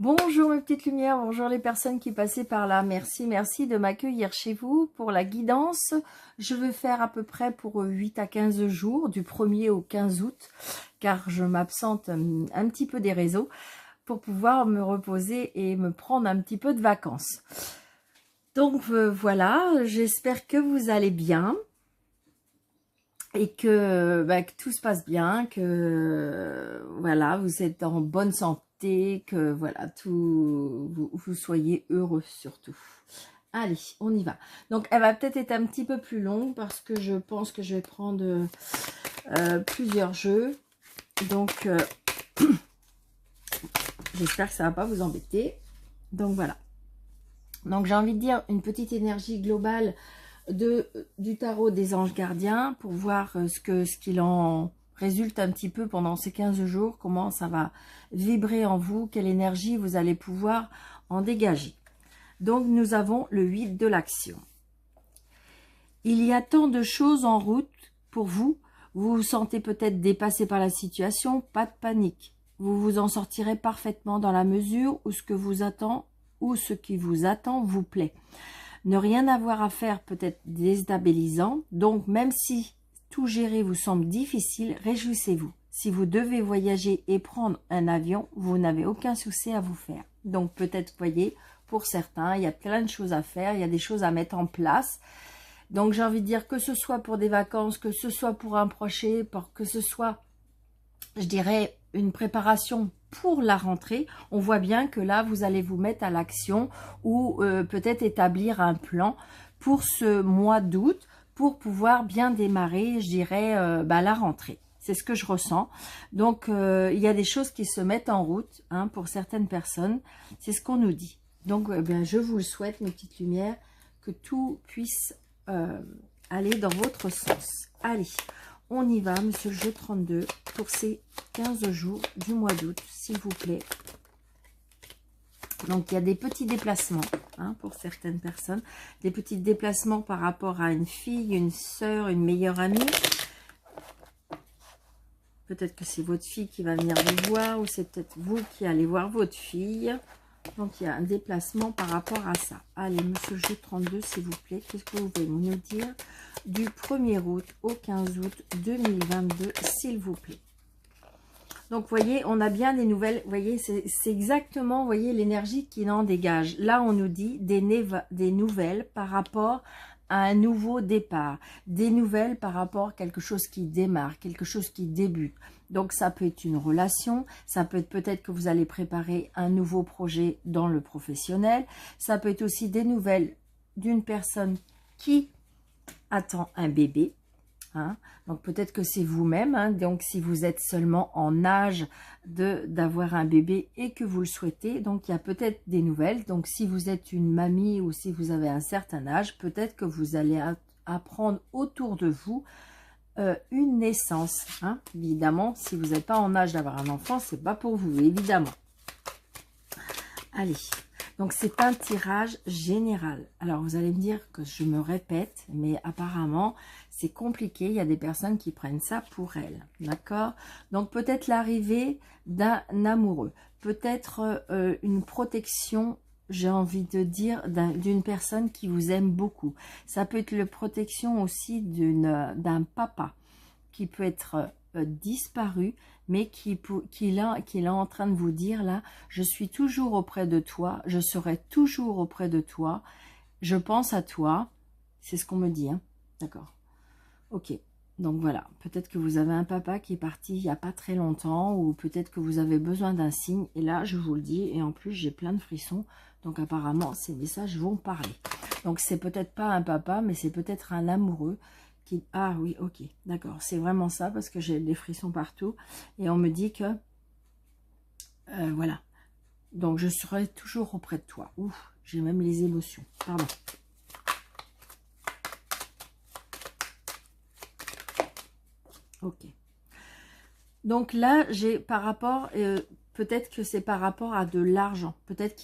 Bonjour mes petites lumières, bonjour les personnes qui passaient par là. Merci de m'accueillir chez vous pour la guidance. Je vais faire à peu près pour 8 à 15 jours, du 1er au 15 août, car je m'absente un petit peu des réseaux pour pouvoir me reposer et me prendre un petit peu de vacances. Donc voilà, j'espère que vous allez bien et que tout se passe bien, que voilà, vous êtes en bonne santé, que voilà, vous soyez heureux surtout. Allez, on y va. Donc, elle va peut-être être un petit peu plus longue parce que je pense que je vais prendre plusieurs jeux. Donc, j'espère que ça va pas vous embêter. Donc, voilà. Donc, j'ai envie de dire une petite énergie globale du tarot des anges gardiens pour voir ce qu'il en résulte un petit peu pendant ces 15 jours, comment ça va vibrer en vous, quelle énergie vous allez pouvoir en dégager. Donc, nous avons le 8 de l'action. Il y a tant de choses en route pour vous. Vous vous sentez peut-être dépassé par la situation. Pas de panique. Vous vous en sortirez parfaitement dans la mesure où ce qui vous attend vous plaît. Ne rien avoir à faire peut être déstabilisant. Donc, même si tout gérer vous semble difficile, réjouissez-vous. Si vous devez voyager et prendre un avion, vous n'avez aucun souci à vous faire. Donc, peut-être, voyez, pour certains, il y a plein de choses à faire, il y a des choses à mettre en place. Donc, j'ai envie de dire que ce soit pour des vacances, que ce soit pour un projet, que ce soit, je dirais, une préparation pour la rentrée, on voit bien que là, vous allez vous mettre à l'action ou peut-être établir un plan pour ce mois d'août pour pouvoir bien démarrer, je dirais, la rentrée. C'est ce que je ressens. Donc, il y a des choses qui se mettent en route pour certaines personnes. C'est ce qu'on nous dit. Donc, je vous le souhaite, mes petites lumières, que tout puisse aller dans votre sens. Allez, on y va, monsieur le jeu 32, pour ces 15 jours du mois d'août, s'il vous plaît. Donc, il y a des petits déplacements pour certaines personnes. Des petits déplacements par rapport à une fille, une sœur, une meilleure amie. Peut-être que c'est votre fille qui va venir vous voir ou c'est peut-être vous qui allez voir votre fille. Donc, il y a un déplacement par rapport à ça. Allez, monsieur le jeu 32, s'il vous plaît, qu'est-ce que vous pouvez nous dire du 1er août au 15 août 2022, s'il vous plaît. Donc, vous voyez, on a bien des nouvelles. Vous voyez, c'est exactement, vous voyez, l'énergie qu'il en dégage. Là, on nous dit des nouvelles par rapport à un nouveau départ. Des nouvelles par rapport à quelque chose qui démarre, quelque chose qui débute. Donc, ça peut être une relation. Ça peut être peut-être que vous allez préparer un nouveau projet dans le professionnel. Ça peut être aussi des nouvelles d'une personne qui attend un bébé. Donc peut-être que c'est vous-même, donc si vous êtes seulement en âge d'avoir un bébé et que vous le souhaitez, donc il y a peut-être des nouvelles. Donc si vous êtes une mamie ou si vous avez un certain âge, peut-être que vous allez apprendre autour de vous une naissance. Évidemment, si vous n'êtes pas en âge d'avoir un enfant, c'est pas pour vous, évidemment. Allez, donc c'est un tirage général. Alors vous allez me dire que je me répète, mais apparemment c'est compliqué. Il y a des personnes qui prennent ça pour elles, d'accord? Donc peut-être l'arrivée d'un amoureux, peut-être une protection, j'ai envie de dire, d'une personne qui vous aime beaucoup. Ça peut être la protection aussi d'un papa qui peut être disparu, mais qui est en train de vous dire là, je suis toujours auprès de toi, je serai toujours auprès de toi, je pense à toi, c'est ce qu'on me dit, d'accord, ok, donc voilà, peut-être que vous avez un papa qui est parti il n'y a pas très longtemps, ou peut-être que vous avez besoin d'un signe, et là je vous le dis, et en plus j'ai plein de frissons, donc apparemment ces messages vont parler, donc c'est peut-être pas un papa, mais c'est peut-être un amoureux. Ah oui, ok, d'accord, c'est vraiment ça, parce que j'ai des frissons partout, et on me dit que, voilà, donc je serai toujours auprès de toi. Ouf, j'ai même les émotions, pardon. Ok. Donc là, j'ai par rapport, peut-être que c'est par rapport à de l'argent. Peut-être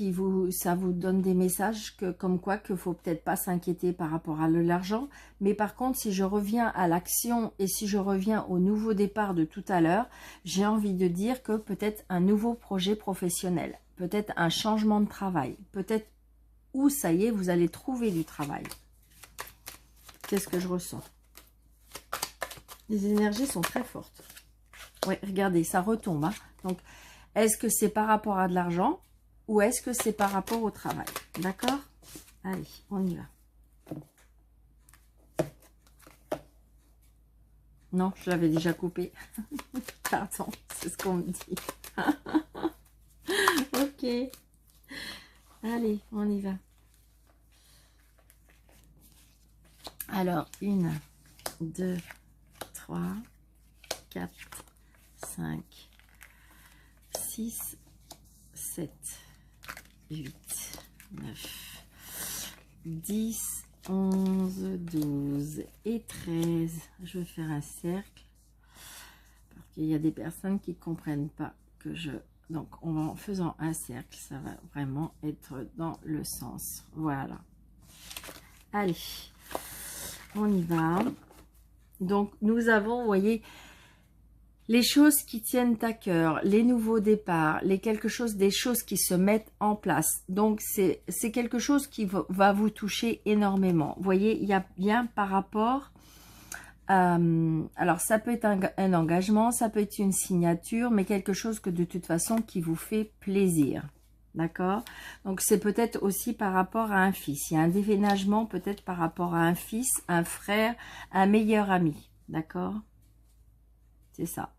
ça vous donne des messages comme quoi qu'il ne faut peut-être pas s'inquiéter par rapport à l'argent. Mais par contre, si je reviens à l'action et si je reviens au nouveau départ de tout à l'heure, j'ai envie de dire que peut-être un nouveau projet professionnel, peut-être un changement de travail, peut-être où ça y est, vous allez trouver du travail. Qu'est-ce que je ressens? Les énergies sont très fortes. Oui, regardez, ça retombe. Hein. Donc, est-ce que c'est par rapport à de l'argent ou est-ce que c'est par rapport au travail? D'accord? Allez, on y va. Non, je l'avais déjà coupé. Pardon, c'est ce qu'on me dit. Ok. Allez, on y va. Alors, 1, 2, 3, 4, 5, 6, 7, 8, 9, 10, 11, 12 et 13. Je vais faire un cercle parce qu'il y a des personnes qui ne comprennent pas que je... Donc, en faisant un cercle, ça va vraiment être dans le sens. Voilà. Allez, on y va. Donc, nous avons, vous voyez, les choses qui tiennent à cœur, les nouveaux départs, des choses qui se mettent en place. Donc, c'est quelque chose qui va vous toucher énormément. Vous voyez, il y a bien par rapport... alors, ça peut être un engagement, ça peut être une signature, mais quelque chose que de toute façon qui vous fait plaisir. D'accord? Donc, c'est peut-être aussi par rapport à un fils. Il y a un déménagement peut-être par rapport à un fils, un frère, un meilleur ami. D'accord? C'est ça.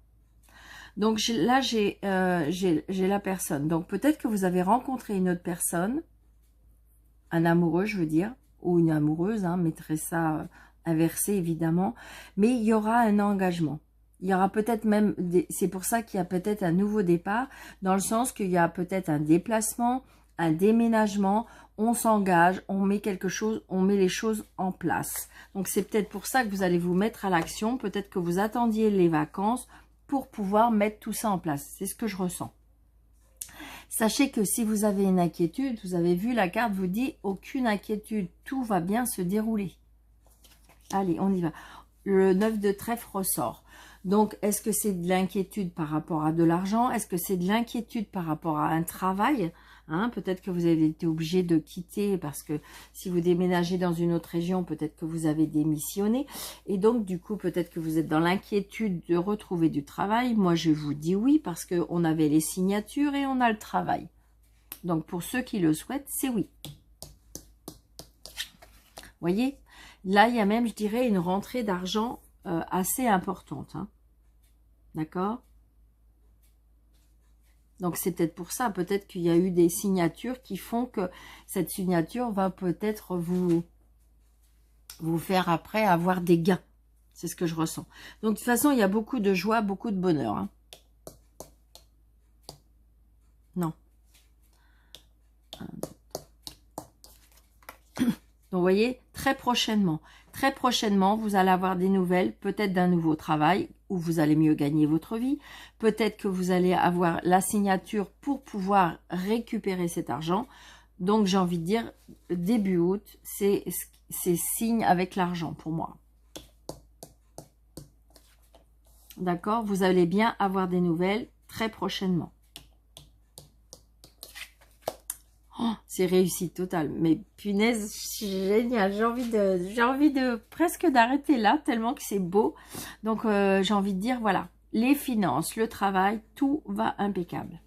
Donc, là, j'ai la personne. Donc, peut-être que vous avez rencontré une autre personne, un amoureux, je veux dire, ou une amoureuse, hein, mettrez ça inversé, évidemment. Mais il y aura un engagement. Il y aura peut-être même, c'est pour ça qu'il y a peut-être un nouveau départ, dans le sens qu'il y a peut-être un déplacement, un déménagement, on s'engage, on met quelque chose, on met les choses en place. Donc c'est peut-être pour ça que vous allez vous mettre à l'action, peut-être que vous attendiez les vacances pour pouvoir mettre tout ça en place. C'est ce que je ressens. Sachez que si vous avez une inquiétude, vous avez vu la carte vous dit aucune inquiétude, tout va bien se dérouler. Allez, on y va. Le 9 de trèfle ressort. Donc, est-ce que c'est de l'inquiétude par rapport à de l'argent? Est-ce que c'est de l'inquiétude par rapport à un travail? Hein, peut-être que vous avez été obligé de quitter parce que si vous déménagez dans une autre région, peut-être que vous avez démissionné. Et donc, du coup, peut-être que vous êtes dans l'inquiétude de retrouver du travail. Moi, je vous dis oui parce qu'on avait les signatures et on a le travail. Donc, pour ceux qui le souhaitent, c'est oui. Vous voyez? Là, il y a même, je dirais, une rentrée d'argent assez importante. Hein. D'accord? Donc, c'est peut-être pour ça. Peut-être qu'il y a eu des signatures qui font que cette signature va peut-être vous faire après avoir des gains. C'est ce que je ressens. Donc, de toute façon, il y a beaucoup de joie, beaucoup de bonheur. Hein. Non. Donc, vous voyez, très prochainement, vous allez avoir des nouvelles, peut-être d'un nouveau travail, où vous allez mieux gagner votre vie. Peut-être que vous allez avoir la signature pour pouvoir récupérer cet argent. Donc, j'ai envie de dire, début août, c'est signe avec l'argent pour moi. D'accord? Vous allez bien avoir des nouvelles très prochainement. Oh, c'est réussite totale. Mais punaise, génial. J'ai envie de presque d'arrêter là, tellement que c'est beau. Donc, j'ai envie de dire, voilà, les finances, le travail, tout va impeccable.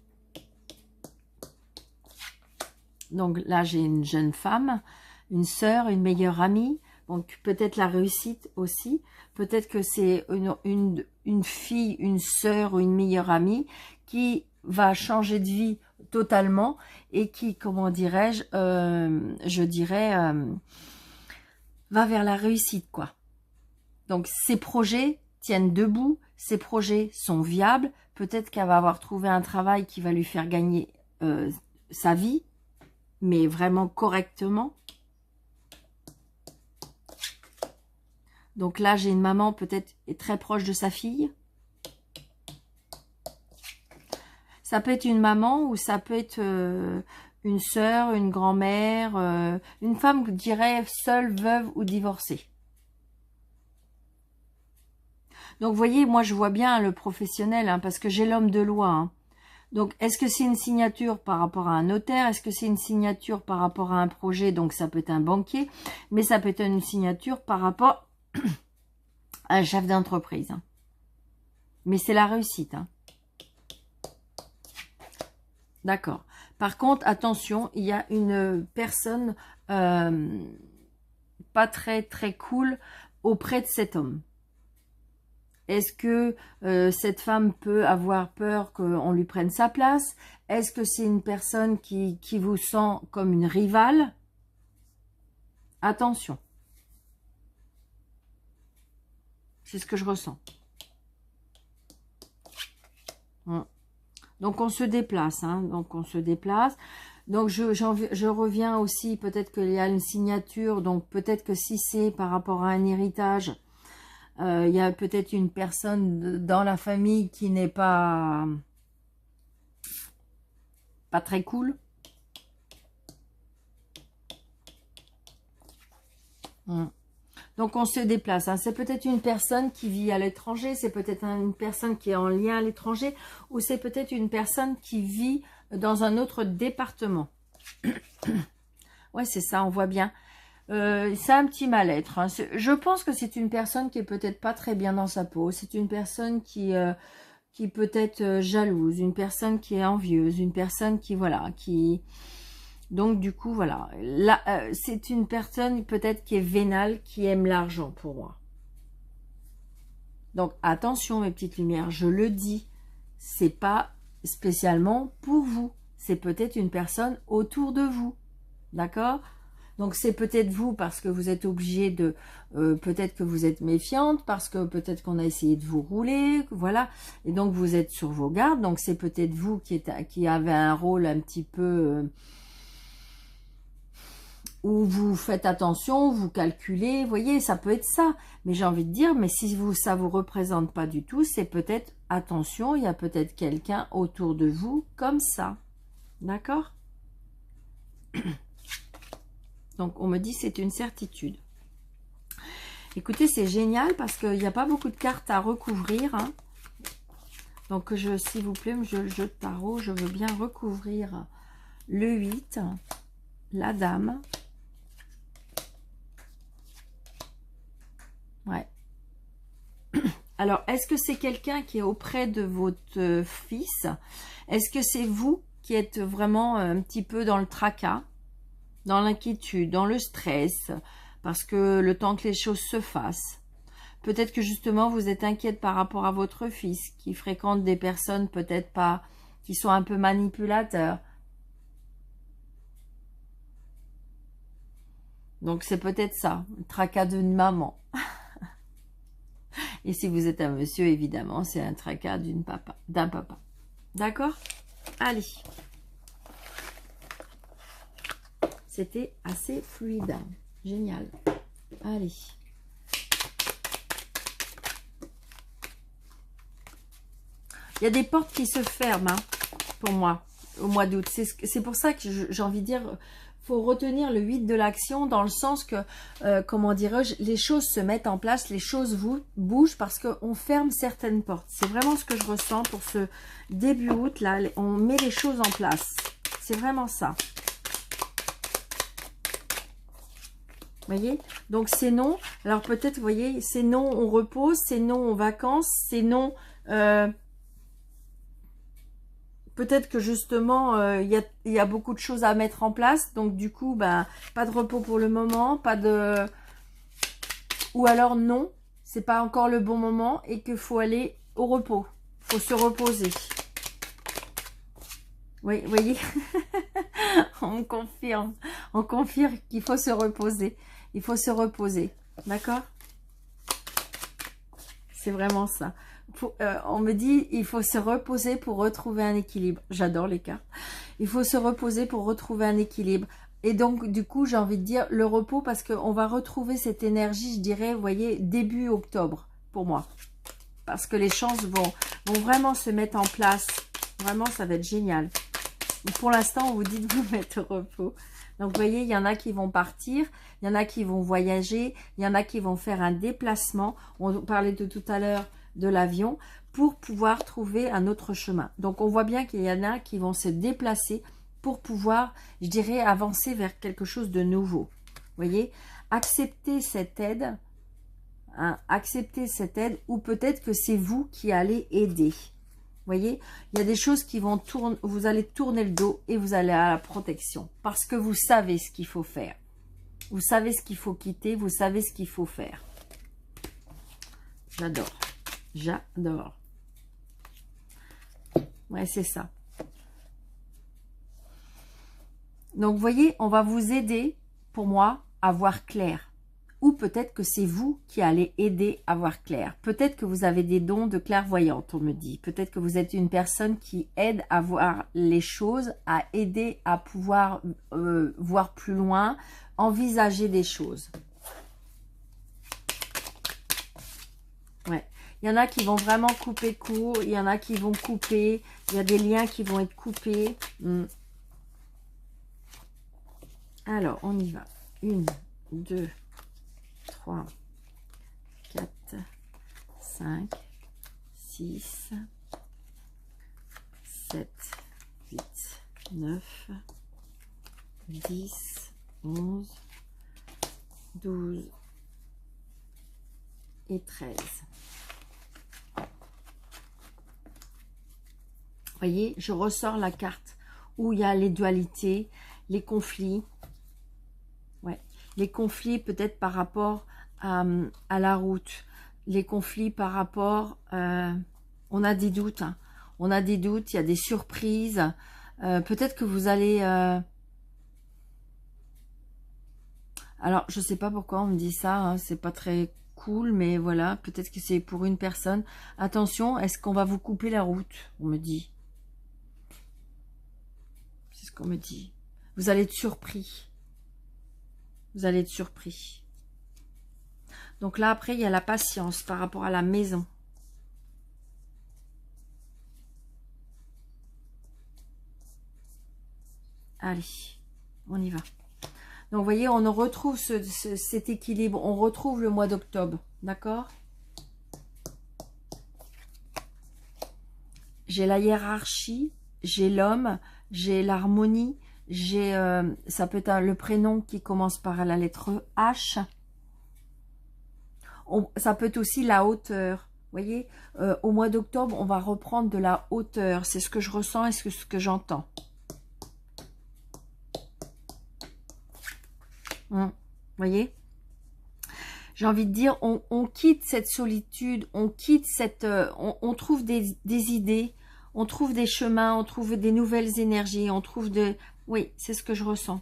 Donc là, j'ai une jeune femme, une sœur, une meilleure amie. Donc, peut-être la réussite aussi. Peut-être que c'est une fille, une sœur ou une meilleure amie qui va changer de vie totalement et qui, comment dirais-je, je dirais, va vers la réussite, quoi. Donc, ces projets tiennent debout, ces projets sont viables. Peut-être qu'elle va avoir trouvé un travail qui va lui faire gagner sa vie, mais vraiment correctement. Donc là, j'ai une maman peut-être très proche de sa fille. Ça peut être une maman ou ça peut être une sœur, une grand-mère, une femme, je dirais, seule, veuve ou divorcée. Donc, vous voyez, moi, je vois bien le professionnel, hein, parce que j'ai l'homme de loi. Hein. Donc, est-ce que c'est une signature par rapport à un notaire? Est-ce que c'est une signature par rapport à un projet? Donc, ça peut être un banquier, mais ça peut être une signature par rapport à un chef d'entreprise. Hein. Mais c'est la réussite. Hein. D'accord. Par contre, attention, il y a une personne pas très très cool auprès de cet homme. Est-ce que cette femme peut avoir peur qu'on lui prenne sa place? Est-ce que c'est une personne qui vous sent comme une rivale? Attention. C'est ce que je ressens. Donc, on se déplace. Hein, donc, on se déplace. Donc, je reviens aussi, peut-être qu'il y a une signature. Donc, peut-être que si c'est par rapport à un héritage... il y a peut-être une personne dans la famille qui n'est pas très cool. Donc, on se déplace. Hein. C'est peut-être une personne qui vit à l'étranger. C'est peut-être une personne qui est en lien à l'étranger. Ou c'est peut-être une personne qui vit dans un autre département. Ouais, c'est ça, on voit bien. C'est un petit mal-être. Hein. Je pense que c'est une personne qui est peut-être pas très bien dans sa peau. C'est une personne qui peut être jalouse, une personne qui est envieuse, une personne qui, voilà, qui... Donc, du coup, voilà. Là, c'est une personne peut-être qui est vénale, qui aime l'argent pour moi. Donc, attention, mes petites lumières, je le dis, c'est pas spécialement pour vous. C'est peut-être une personne autour de vous. D'accord ? Donc, c'est peut-être vous parce que vous êtes obligé de... peut-être que vous êtes méfiante, parce que peut-être qu'on a essayé de vous rouler, voilà. Et donc, vous êtes sur vos gardes. Donc, c'est peut-être vous qui avez un rôle un petit peu... où vous faites attention, vous calculez, vous voyez, ça peut être ça. Mais j'ai envie de dire, mais si ça vous représente pas du tout, c'est peut-être, attention, il y a peut-être quelqu'un autour de vous comme ça. D'accord ? Donc, on me dit c'est une certitude. Écoutez, c'est génial parce qu'il n'y a pas beaucoup de cartes à recouvrir. Hein. Donc, s'il vous plaît, je jeu de tarot, je veux bien recouvrir le 8, la dame. Ouais. Alors, est-ce que c'est quelqu'un qui est auprès de votre fils? Est-ce que c'est vous qui êtes vraiment un petit peu dans le tracas? Dans l'inquiétude, dans le stress, parce que le temps que les choses se fassent. Peut-être que justement vous êtes inquiète par rapport à votre fils, qui fréquente des personnes peut-être pas, qui sont un peu manipulateurs. Donc c'est peut-être ça, le tracas d'une maman. Et si vous êtes un monsieur, évidemment, c'est un tracas d'un papa. D'accord? Allez. C'était assez fluide. Génial. Allez. Il y a des portes qui se ferment, hein, pour moi, au mois d'août. C'est pour ça que j'ai envie de dire, faut retenir le 8 de l'action dans le sens que, comment dirais-je, les choses se mettent en place, les choses bougent parce qu'on ferme certaines portes. C'est vraiment ce que je ressens pour ce début août, là. On met les choses en place. C'est vraiment ça. Vous voyez, donc c'est non. Alors peut-être, vous voyez, c'est non, on repose, c'est non, en vacances, c'est non. Peut-être que justement, il y a beaucoup de choses à mettre en place. Donc du coup, ben, pas de repos pour le moment, pas de... Ou alors non, c'est pas encore le bon moment et qu'il faut aller au repos. Il faut se reposer. Oui, vous voyez, on confirme qu'il faut se reposer. Il faut se reposer, d'accord? C'est vraiment ça. On me dit, il faut se reposer pour retrouver un équilibre. J'adore les cartes. Il faut se reposer pour retrouver un équilibre. Et donc, du coup, j'ai envie de dire le repos parce qu'on va retrouver cette énergie, je dirais, vous voyez, début octobre, pour moi. Parce que les chances vont vraiment se mettre en place. Vraiment, ça va être génial. Pour l'instant, on vous dit de vous mettre au repos. Donc, vous voyez, il y en a qui vont partir, il y en a qui vont voyager, il y en a qui vont faire un déplacement. On parlait de tout à l'heure de l'avion pour pouvoir trouver un autre chemin. Donc, on voit bien qu'il y en a qui vont se déplacer pour pouvoir, je dirais, avancer vers quelque chose de nouveau. Vous voyez, acceptez cette aide, hein, acceptez cette aide, ou peut-être que c'est vous qui allez aider. Vous voyez, il y a des choses qui vont tourner, vous allez tourner le dos et vous allez à la protection. Parce que vous savez ce qu'il faut faire. Vous savez ce qu'il faut quitter, vous savez ce qu'il faut faire. J'adore. J'adore. Ouais, c'est ça. Donc, vous voyez, on va vous aider, pour moi, à voir clair. Ou peut-être que c'est vous qui allez aider à voir clair. Peut-être que vous avez des dons de clairvoyante, on me dit. Peut-être que vous êtes une personne qui aide à voir les choses, à aider à pouvoir voir plus loin, envisager des choses. Ouais. Il y en a qui vont vraiment couper court, il y en a qui vont couper, il y a des liens qui vont être coupés. Alors, on y va. 1, 2, 3, 4, 5, 6, 7, 8, 9, 10, 11, 12 et 13. Vous voyez, je ressors la carte où il y a les dualités, les conflits. Ouais, les conflits peut-être par rapport à la route, les conflits par rapport, on a des doutes, hein. On a des doutes, il y a des surprises, peut-être que vous allez, alors je sais pas pourquoi on me dit ça, hein, c'est pas très cool, mais voilà, peut-être que c'est pour une personne. Attention, est-ce qu'on va vous couper la route? On me dit, c'est ce qu'on me dit. Vous allez être surpris. Vous allez être surpris. Donc là, après, il y a la patience par rapport à la maison. Allez, on y va. Donc, vous voyez, on retrouve cet équilibre. On retrouve le mois d'octobre. D'accord? J'ai la hiérarchie, j'ai l'homme, j'ai l'harmonie. J'ai, ça peut être le prénom qui commence par la lettre H. Ça peut être aussi la hauteur. Vous voyez, au mois d'octobre, on va reprendre de la hauteur. C'est ce que je ressens et ce que j'entends. Vous voyez, j'ai envie de dire, on quitte cette solitude, on quitte cette... on trouve des idées, on trouve des chemins, on trouve des nouvelles énergies, on trouve de... Oui, c'est ce que je ressens.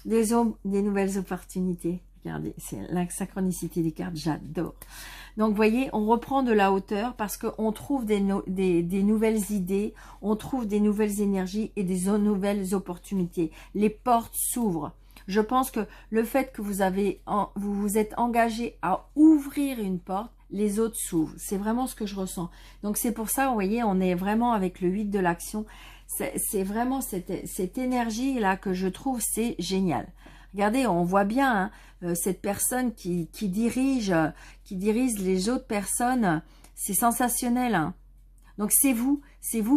Des nouvelles opportunités. Regardez, c'est la synchronicité des cartes, j'adore. Donc, vous voyez, on reprend de la hauteur parce qu'on trouve des nouvelles idées, on trouve des nouvelles énergies et des nouvelles opportunités. Les portes s'ouvrent. Je pense que le fait que vous vous êtes engagé à ouvrir une porte, les autres s'ouvrent. C'est vraiment ce que je ressens. Donc, c'est pour ça, vous voyez, on est vraiment avec le 8 de l'action. C'est vraiment cette énergie-là que je trouve, c'est génial. Regardez, on voit bien hein, cette personne qui dirige les autres personnes. C'est sensationnel. Hein. Donc, c'est vous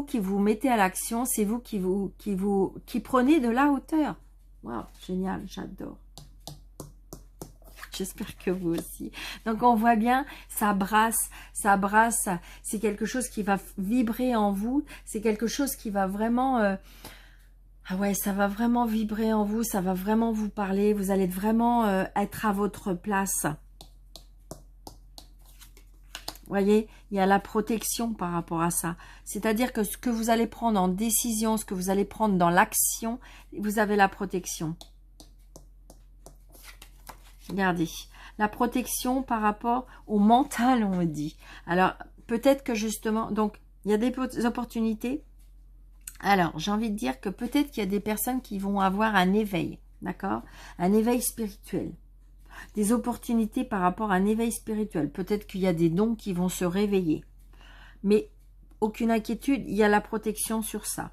qui vous mettez à l'action. C'est vous qui prenez de la hauteur. Waouh, génial, j'adore. J'espère que vous aussi. Donc, on voit bien, ça brasse. C'est quelque chose qui va vibrer en vous. C'est quelque chose qui va vraiment... ah ouais, ça va vraiment vibrer en vous. Ça va vraiment vous parler. Vous allez vraiment être à votre place. Vous voyez, il y a la protection par rapport à ça. C'est-à-dire que ce que vous allez prendre en décision, ce que vous allez prendre dans l'action, vous avez la protection. Regardez, la protection par rapport au mental, on me dit. Alors, peut-être que justement, donc, il y a des opportunités. Alors, j'ai envie de dire que peut-être qu'il y a des personnes qui vont avoir un éveil, d'accord? Un éveil spirituel. Des opportunités par rapport à un éveil spirituel. Peut-être qu'il y a des dons qui vont se réveiller. Mais aucune inquiétude, il y a la protection sur ça.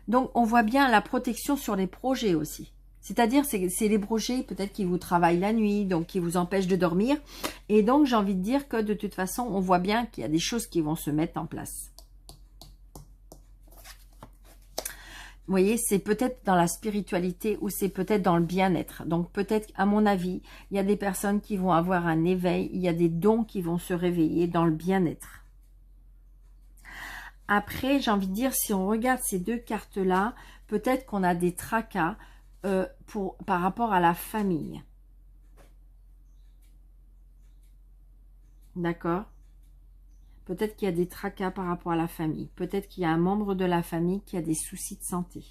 Donc, on voit bien la protection sur les projets aussi. C'est-à-dire, c'est les projets peut-être qui vous travaillent la nuit, donc qui vous empêchent de dormir. Et donc, j'ai envie de dire que de toute façon, on voit bien qu'il y a des choses qui vont se mettre en place. Vous voyez, c'est peut-être dans la spiritualité ou c'est peut-être dans le bien-être. Donc, peut-être, à mon avis, il y a des personnes qui vont avoir un éveil, il y a des dons qui vont se réveiller dans le bien-être. Après, j'ai envie de dire, si on regarde ces deux cartes-là, peut-être qu'on a des tracas par rapport à la famille. D'accord? Peut-être qu'il y a des tracas par rapport à la famille. Peut-être qu'il y a un membre de la famille qui a des soucis de santé.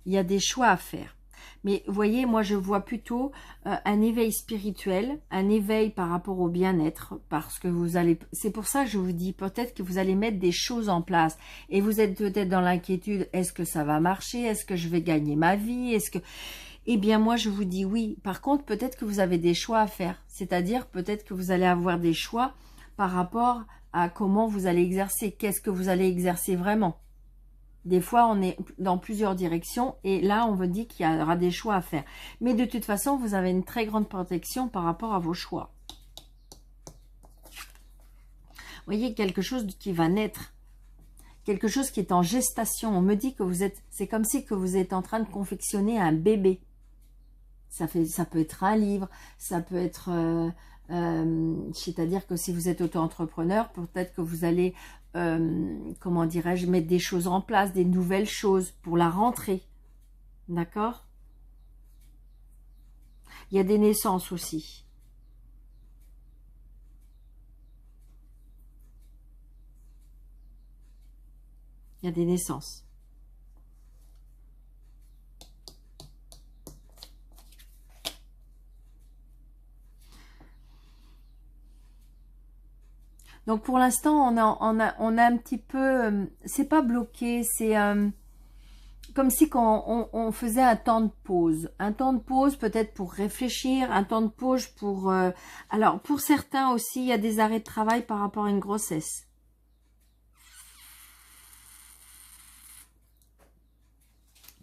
Il y a des choix à faire. Mais vous voyez, moi je vois plutôt un éveil spirituel, un éveil par rapport au bien-être, parce que vous allez, c'est pour ça que je vous dis, peut-être que vous allez mettre des choses en place, et vous êtes peut-être dans l'inquiétude, est-ce que ça va marcher, est-ce que je vais gagner ma vie, est-ce que... Eh bien moi je vous dis oui, par contre peut-être que vous avez des choix à faire, c'est-à-dire peut-être que vous allez avoir des choix par rapport à comment vous allez exercer, qu'est-ce que vous allez exercer vraiment. Des fois, on est dans plusieurs directions et là, on vous dit qu'il y aura des choix à faire. Mais de toute façon, vous avez une très grande protection par rapport à vos choix. Vous voyez, quelque chose qui va naître, quelque chose qui est en gestation. On me dit que vous êtes, c'est comme si que vous êtes en train de confectionner un bébé. Ça peut être un livre, ça peut être... c'est-à-dire que si vous êtes auto-entrepreneur, peut-être que vous allez, comment dirais-je, mettre des choses en place, des nouvelles choses pour la rentrée. D'accord? Il y a des naissances aussi. Il y a des naissances. Donc pour l'instant, on a un petit peu, c'est pas bloqué, c'est comme si on faisait un temps de pause. Un temps de pause peut-être pour réfléchir, un temps de pause pour... alors pour certains aussi, il y a des arrêts de travail par rapport à une grossesse.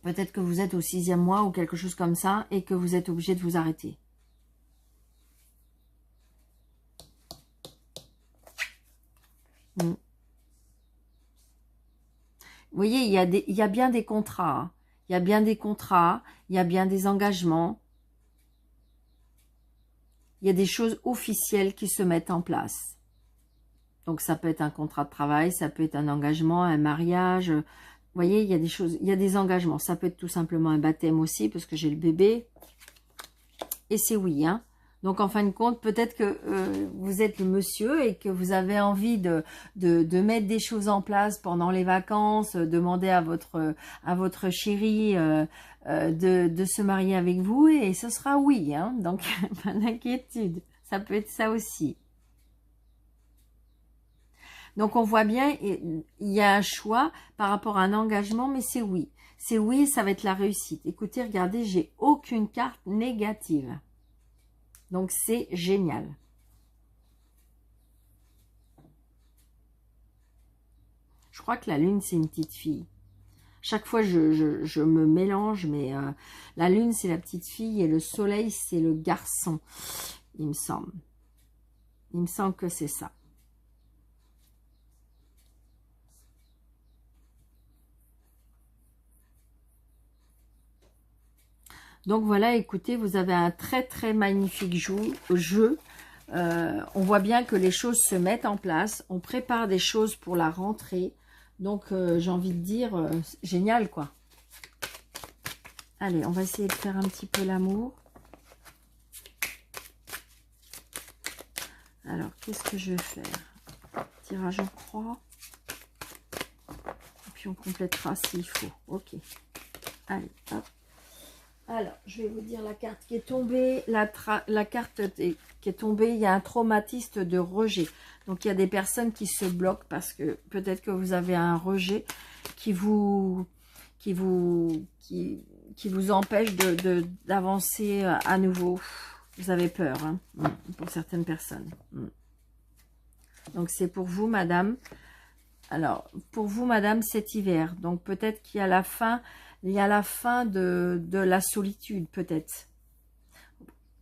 Peut-être que vous êtes au 6e mois ou quelque chose comme ça et que vous êtes obligé de vous arrêter. Vous voyez, il y a bien des contrats. Hein. Il y a bien des contrats, il y a bien des engagements. Il y a des choses officielles qui se mettent en place. Donc ça peut être un contrat de travail, ça peut être un engagement, un mariage. Vous voyez, il y a des choses, il y a des engagements. Ça peut être tout simplement un baptême aussi, parce que j'ai le bébé. Et c'est oui, hein. Donc, en fin de compte, peut-être que vous êtes le monsieur et que vous avez envie de mettre des choses en place pendant les vacances, demander à votre chéri de se marier avec vous et ce sera oui. Hein, donc, pas d'inquiétude. Ça peut être ça aussi. Donc, on voit bien, il y a un choix par rapport à un engagement, mais c'est oui. C'est oui, ça va être la réussite. Écoutez, regardez, j'ai aucune carte négative. Donc, c'est génial. Je crois que la lune, c'est une petite fille. Chaque fois, je me mélange, mais la lune, c'est la petite fille et le soleil, c'est le garçon, il me semble. Il me semble que c'est ça. Donc voilà, écoutez, vous avez un très très magnifique jeu. On voit bien que les choses se mettent en place. On prépare des choses pour la rentrée. Donc j'ai envie de dire, génial quoi. Allez, on va essayer de faire un petit peu l'amour. Alors, qu'est-ce que je vais faire? Tirage en croix. Et puis on complétera s'il faut. Ok. Allez, hop. Alors, je vais vous dire la carte qui est tombée. La carte qui est tombée, il y a un traumatisme de rejet. Donc, il y a des personnes qui se bloquent parce que peut-être que vous avez un rejet qui qui vous empêche d'avancer à nouveau. Vous avez peur, hein, pour certaines personnes. Donc, c'est pour vous, madame. Alors, pour vous, madame, cet hiver. Donc, peut-être qu'il y a la fin, de la solitude, peut-être.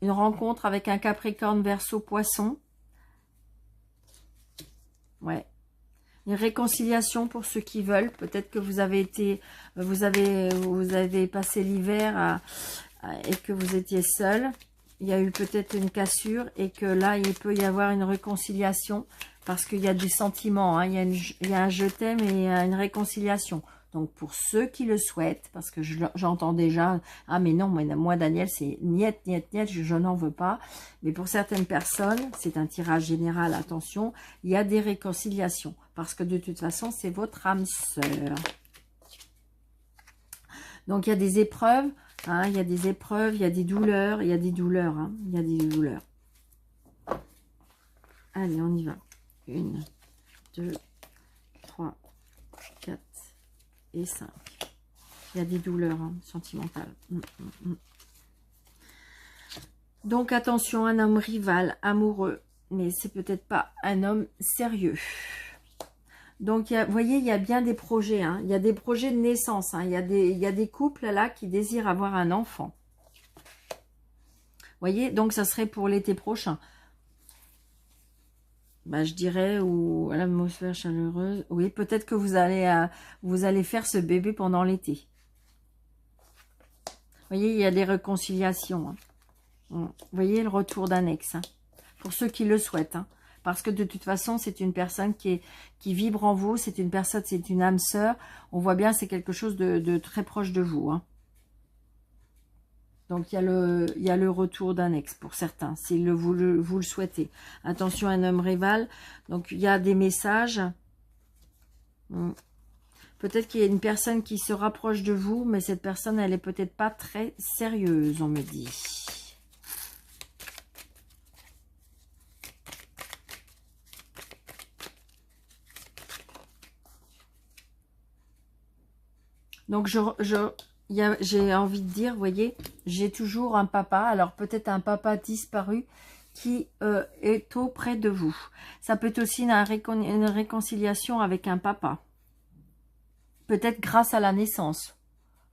Une rencontre avec un Capricorne, Verseau, Poisson. Ouais. Une réconciliation pour ceux qui veulent. Peut-être que vous avez passé l'hiver et que vous étiez seul. Il y a eu peut-être une cassure et que là, il peut y avoir une réconciliation parce qu'il y a des sentiments. Hein. Il y a un je t'aime et une réconciliation. Donc, pour ceux qui le souhaitent, parce que j'entends déjà, ah mais non, moi Daniel, c'est niet, niet, niet, je n'en veux pas. Mais pour certaines personnes, c'est un tirage général, attention, il y a des réconciliations. Parce que de toute façon, c'est votre âme sœur. Donc, il y a des épreuves, hein, il y a des épreuves, il y a des douleurs, hein, il y a des douleurs. Allez, on y va. 1, 2, 3, 4. Et 5. Il y a des douleurs, hein, sentimentales. Donc, attention, un homme rival, amoureux. Mais c'est peut-être pas un homme sérieux. Donc, vous voyez, il y a bien des projets. Hein, il y a des projets de naissance. Hein, il y a des couples là qui désirent avoir un enfant. Vous voyez, donc ça serait pour l'été prochain. Bah, je dirais, ou à l'atmosphère chaleureuse. Oui, peut-être que vous allez faire ce bébé pendant l'été. Vous voyez, il y a des réconciliations. Hein. Vous voyez, le retour d'un ex. Hein, pour ceux qui le souhaitent. Hein, parce que de toute façon, c'est une personne qui vibre en vous. C'est une personne, c'est une âme sœur. On voit bien, c'est quelque chose de très proche de vous. Hein. Donc, il y a le retour d'un ex pour certains, si vous le souhaitez. Attention, un homme rival. Donc, il y a des messages. Peut-être qu'il y a une personne qui se rapproche de vous, mais cette personne, elle est peut-être pas très sérieuse, on me dit. Donc, j'ai envie de dire, vous voyez, j'ai toujours un papa, alors peut-être un papa disparu qui est auprès de vous. Ça peut être aussi une réconciliation avec un papa. Peut-être grâce à la naissance.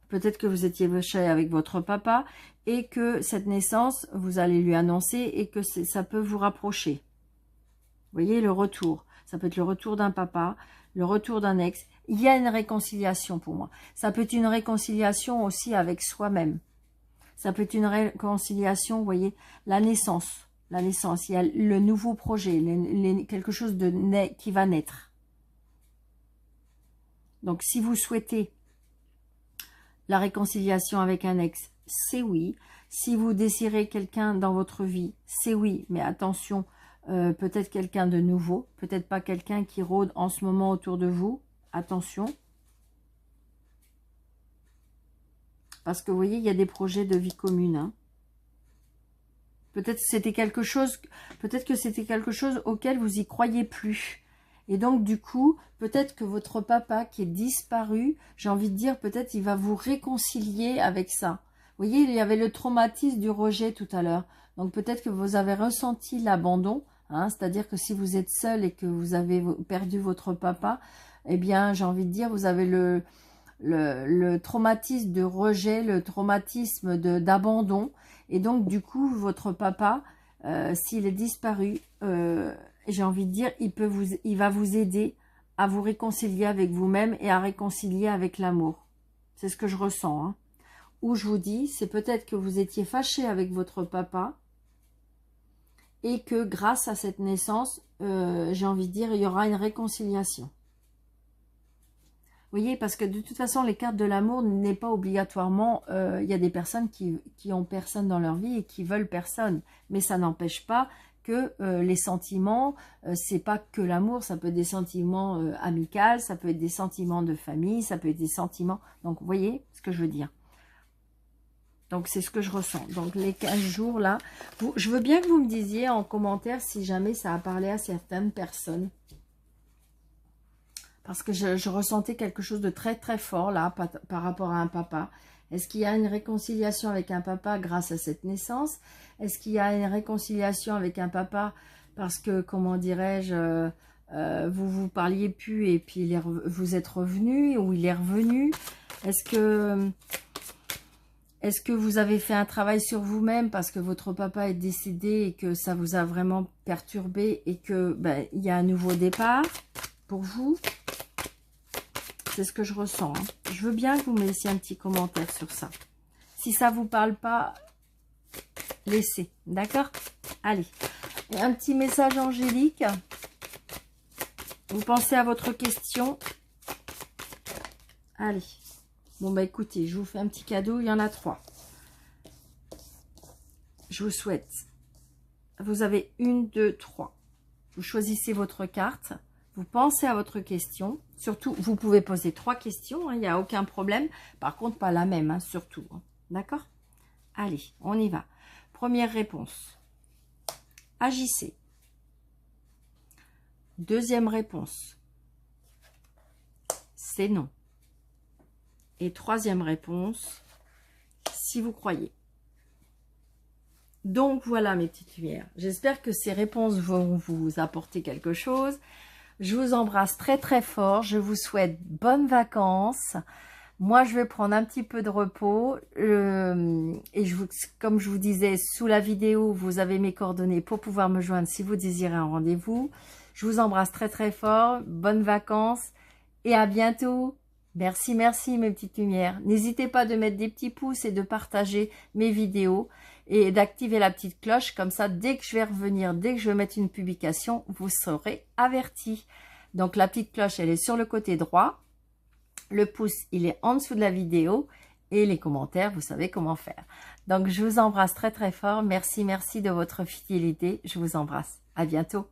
Peut-être que vous étiez fâché avec votre papa et que cette naissance, vous allez lui annoncer et que ça peut vous rapprocher. Vous voyez, le retour. Ça peut être le retour d'un papa, le retour d'un ex. Il y a une réconciliation pour moi. Ça peut être une réconciliation aussi avec soi-même. Ça peut être une réconciliation, vous voyez, la naissance. La naissance, il y a le nouveau projet, quelque chose qui va naître. Donc, si vous souhaitez la réconciliation avec un ex, c'est oui. Si vous désirez quelqu'un dans votre vie, c'est oui. Mais attention, peut-être quelqu'un de nouveau, peut-être pas quelqu'un qui rôde en ce moment autour de vous. Attention. Parce que vous voyez, il y a des projets de vie commune. Hein. Peut-être que c'était quelque chose auquel vous y croyez plus. Et donc, du coup, peut-être que votre papa qui est disparu, j'ai envie de dire, peut-être il va vous réconcilier avec ça. Vous voyez, il y avait le traumatisme du rejet tout à l'heure. Donc, peut-être que vous avez ressenti l'abandon. Hein, c'est-à-dire que si vous êtes seul et que vous avez perdu votre papa, eh bien, j'ai envie de dire, vous avez le traumatisme de rejet, le traumatisme d'abandon. Et donc, du coup, votre papa, s'il est disparu, j'ai envie de dire, il va vous aider à vous réconcilier avec vous-même et à réconcilier avec l'amour. C'est ce que je ressens. Hein. Ou je vous dis, c'est peut-être que vous étiez fâché avec votre papa et que grâce à cette naissance, j'ai envie de dire, il y aura une réconciliation. Vous voyez, parce que de toute façon, les cartes de l'amour n'est pas obligatoirement... Il y a des personnes qui ont personne dans leur vie et qui veulent personne. Mais ça n'empêche pas que les sentiments, c'est pas que l'amour, ça peut être des sentiments amicaux, ça peut être des sentiments de famille, ça peut être des sentiments... Donc, vous voyez ce que je veux dire. Donc, c'est ce que je ressens. Donc, les 15 jours, là, je veux bien que vous me disiez en commentaire si jamais ça a parlé à certaines personnes. Parce que je ressentais quelque chose de très, très fort, là, par rapport à un papa. Est-ce qu'il y a une réconciliation avec un papa grâce à cette naissance? Est-ce qu'il y a une réconciliation avec un papa parce que, comment dirais-je, vous vous parliez plus et puis vous êtes revenu ou il est revenu? Est-ce que vous avez fait un travail sur vous-même parce que votre papa est décédé et que ça vous a vraiment perturbé et que il y a un nouveau départ pour vous? C'est ce que je ressens. Hein. Je veux bien que vous me laissiez un petit commentaire sur ça. Si ça vous parle pas, laissez. D'accord? Allez. Et un petit message angélique. Vous pensez à votre question? Allez. Bon, écoutez, je vous fais un petit cadeau. Il y en a 3. Je vous souhaite. Vous avez 1, 2, 3. Vous choisissez votre carte. Vous pensez à votre question. Surtout, vous pouvez poser 3 questions. Il n'y a aucun problème. Par contre, pas la même, hein, surtout. Hein. D'accord? Allez, on y va. Première réponse. Agissez. Deuxième réponse. C'est non. Et troisième réponse. Si vous croyez. Donc, voilà mes petites lumières. J'espère que ces réponses vont vous apporter quelque chose. Je vous embrasse très très fort. Je vous souhaite bonnes vacances. Moi, je vais prendre un petit peu de repos. Et comme je vous disais, sous la vidéo, vous avez mes coordonnées pour pouvoir me joindre si vous désirez un rendez-vous. Je vous embrasse très très fort. Bonnes vacances et à bientôt. Merci, merci mes petites lumières. N'hésitez pas de mettre des petits pouces et de partager mes vidéos et d'activer la petite cloche. Comme ça, dès que je vais revenir, dès que je vais mettre une publication, vous serez avertis. Donc, la petite cloche, elle est sur le côté droit. Le pouce, il est en dessous de la vidéo. Et les commentaires, vous savez comment faire. Donc, je vous embrasse très très fort. Merci, merci de votre fidélité. Je vous embrasse. À bientôt.